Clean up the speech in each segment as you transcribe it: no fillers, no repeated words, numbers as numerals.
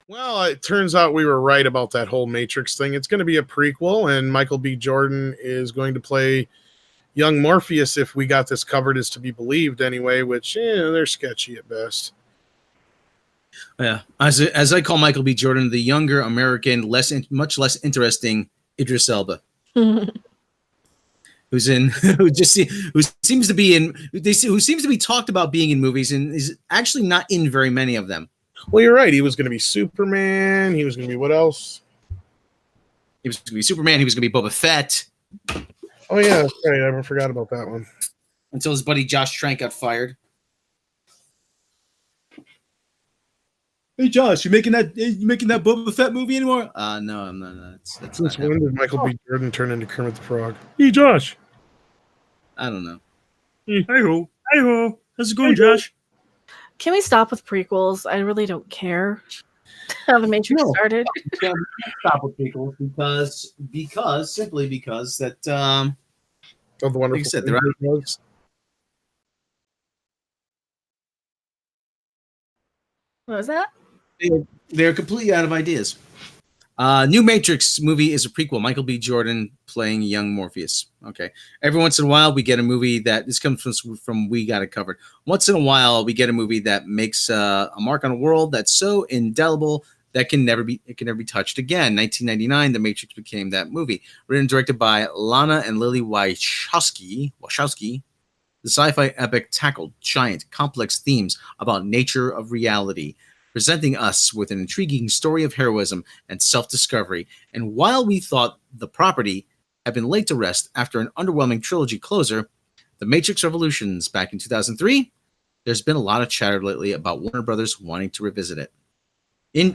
Well, it turns out we were right about that whole Matrix thing. It's going to be a prequel, and Michael B. Jordan is going to play young Morpheus, if we got this covered, is to be believed anyway, which they're sketchy at best. Yeah, as I call Michael B. Jordan, the younger American, much less interesting Idris Elba, who seems to be talked about being in movies and is actually not in very many of them. Well, you're right. He was going to be Superman. He was going to be what else? He was going to be Superman. He was going to be Boba Fett. Oh yeah, that's right. I forgot about that one. Until his buddy Josh Trank got fired. Hey Josh, you making that Boba Fett movie anymore? No, I'm not. Since when did Michael B. Jordan turn into Kermit the Frog? Hey Josh. I don't know. Hey ho. How's it going, Josh? Can we stop with prequels? I really don't care how the Matrix started. Can't stop with prequels simply because that of the wonderful. Like I said, what was that? They're completely out of ideas. New Matrix movie is a prequel. Michael B. Jordan playing young Morpheus. Okay. Every once in a while, we get a movie this comes from We Got It Covered. Once in a while, we get a movie that makes a mark on a world that's so indelible that it can never be touched again. 1999, The Matrix became that movie. Written and directed by Lana and Lily Wachowski. The sci-fi epic tackled giant, complex themes about nature of reality, presenting us with an intriguing story of heroism and self-discovery. And while we thought the property had been laid to rest after an underwhelming trilogy closer, The Matrix Revolutions back in 2003, there's been a lot of chatter lately about Warner Brothers wanting to revisit it.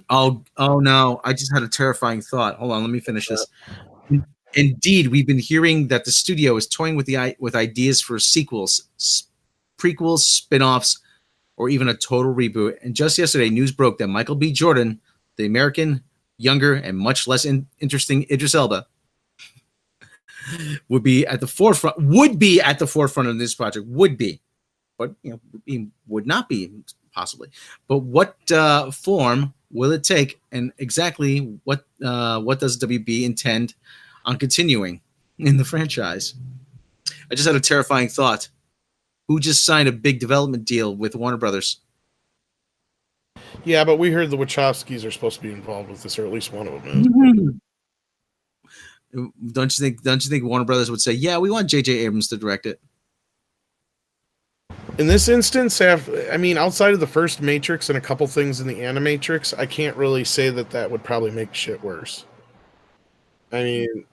Oh no, I just had a terrifying thought. Hold on, let me finish this. Indeed, we've been hearing that the studio is toying with ideas for sequels, prequels, spin-offs, or even a total reboot. And just yesterday, news broke that Michael B. Jordan, the American, younger, and much less interesting Idris Elba, would be at the forefront of this project. But he would not be possibly. But what form will it take, and exactly what does WB intend on continuing in the franchise? I just had a terrifying thought. Who just signed a big development deal with Warner Brothers? Yeah, but we heard the Wachowskis are supposed to be involved with this, or at least one of them is. Don't you think Warner Brothers would say, "Yeah, we want J.J. Abrams to direct it"? In this instance, outside of the first Matrix and a couple things in the Animatrix, I can't really say that would probably make shit worse. I mean,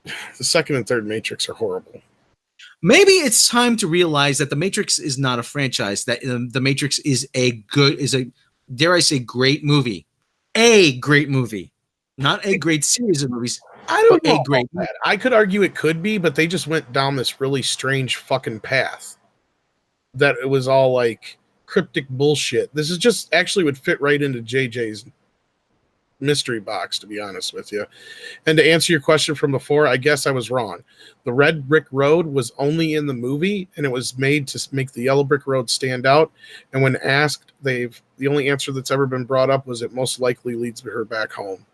the second and third Matrix are horrible. Maybe it's time to realize that The Matrix is not a franchise. That The Matrix is dare I say, great movie. A great movie. Not a great series of movies. I don't know about that. I could argue it could be, but they just went down this really strange fucking path. That it was all like cryptic bullshit. This is just actually would fit right into JJ's mystery box, to be honest with you. And to answer your question from before, I guess I was wrong. The red brick road was only in the movie, and it was made to make the yellow brick road stand out. And when asked, the only answer that's ever been brought up was it most likely leads her back home.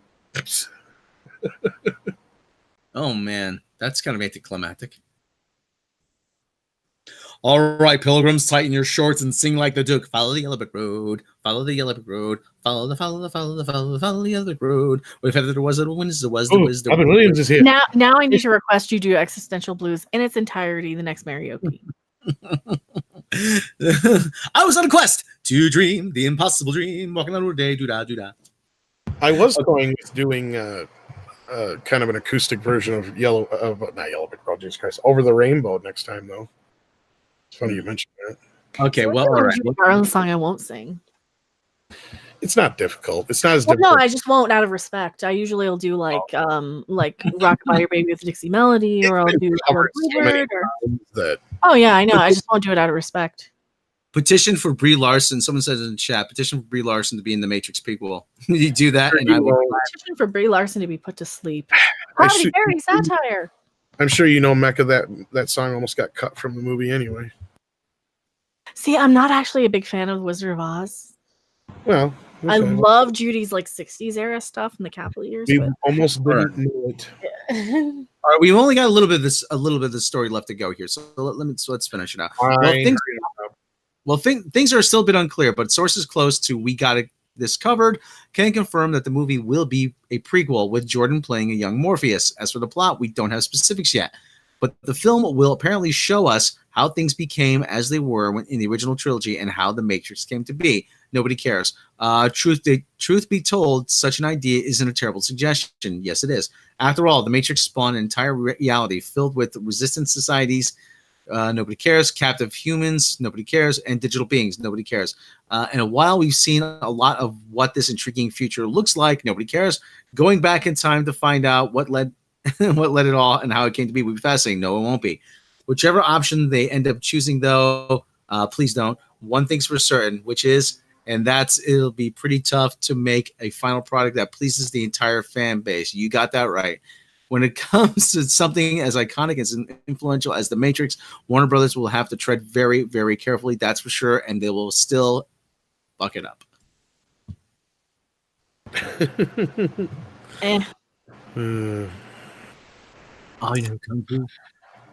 Oh man, that's kind of anticlimactic. All right, pilgrims, tighten your shorts and sing like the Duke. Follow the yellow brick road. Follow the yellow brick road. Follow the yellow brick road. If ever there was a Wednesday, Robin Williams is here. Now I need to request you do Existential Blues in its entirety the next karaoke. I was on a quest to dream the impossible dream, walking on a day, doo-da. I was going with doing kind of an acoustic version of not Yellow Brick Road, Jesus Christ, Over the Rainbow next time, though. It's funny you mentioned that. Okay, well, all right. Our own song I won't sing. It's not difficult. It's not as difficult. No, I just won't out of respect. I usually will do like Rock By Your Baby with Dixie Melody, or I'll do Oh yeah, I know. I just won't do it out of respect. Petition for Brie Larson. Someone says in the chat, petition for Brie Larson to be in the Matrix prequel. You do that, and I will. Petition for Brie Larson to be put to sleep. Halle Berry satire. I'm sure Mecca, that song almost got cut from the movie anyway. See, I'm not actually a big fan of The Wizard of Oz. Well, I Okay. love Judy's like 60s era stuff in the Capital years. We But almost didn't know it. All right, we've only got a little bit of this story left to go here, so let's finish it out. Fine. Things are still a bit unclear, but sources close to We Got This Covered can confirm that the movie will be a prequel with Jordan playing a young Morpheus. As for the plot, we don't have specifics yet, but the film will apparently show us how things became as they were in the original trilogy and how the Matrix came to be. Nobody cares. Truth be told, such an idea isn't a terrible suggestion. Yes, it is. After all, the Matrix spawned an entire reality filled with resistance societies. Nobody cares. Captive humans. Nobody cares. And digital beings. Nobody cares. And while we've seen a lot of what this intriguing future looks like, nobody cares. Going back in time to find out what led it all and how it came to be will be fascinating. No, it won't be. Whichever option they end up choosing, though, please don't. One thing's for certain, which is, and it'll be pretty tough to make a final product that pleases the entire fan base. You got that right. When it comes to something as iconic as influential as The Matrix, Warner Brothers will have to tread very, very carefully, that's for sure, and they will still fuck it up. I know Kung Fu.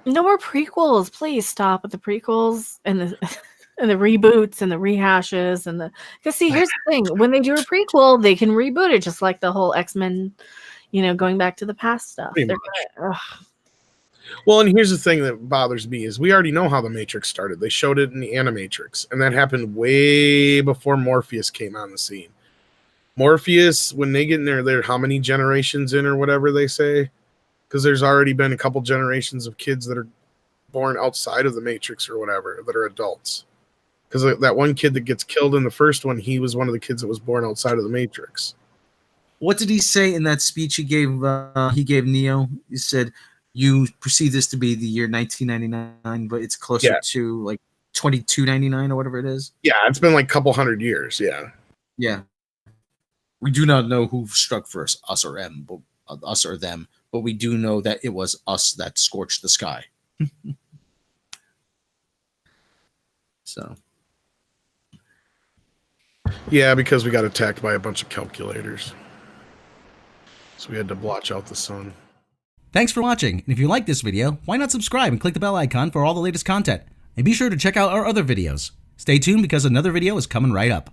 no more prequels. Please stop with the prequels and the and the reboots and the rehashes and because see, here's the thing: when they do a prequel, they can reboot it, just like the whole X-Men, going back to the past stuff. Pretty much. Well, and here's the thing that bothers me is we already know how the Matrix started. They showed it in the Animatrix, and that happened way before Morpheus came on the scene. Morpheus, when they get in there, they're how many generations in or whatever they say? Because there's already been a couple generations of kids that are born outside of the Matrix or whatever that are adults. Because that one kid that gets killed in the first one, he was one of the kids that was born outside of the Matrix. What did he say in that speech he gave Neo? He said, you perceive this to be the year 1999, but it's closer to like 2299 or whatever it is. Yeah, it's been like a couple hundred years. Yeah. Yeah. We do not know who struck first, us or them, but we do know that it was us that scorched the sky. So. Yeah, because we got attacked by a bunch of calculators. So we had to blotch out the sun. Thanks for watching, and if you like this video, why not subscribe and click the bell icon for all the latest content? And be sure to check out our other videos. Stay tuned because another video is coming right up.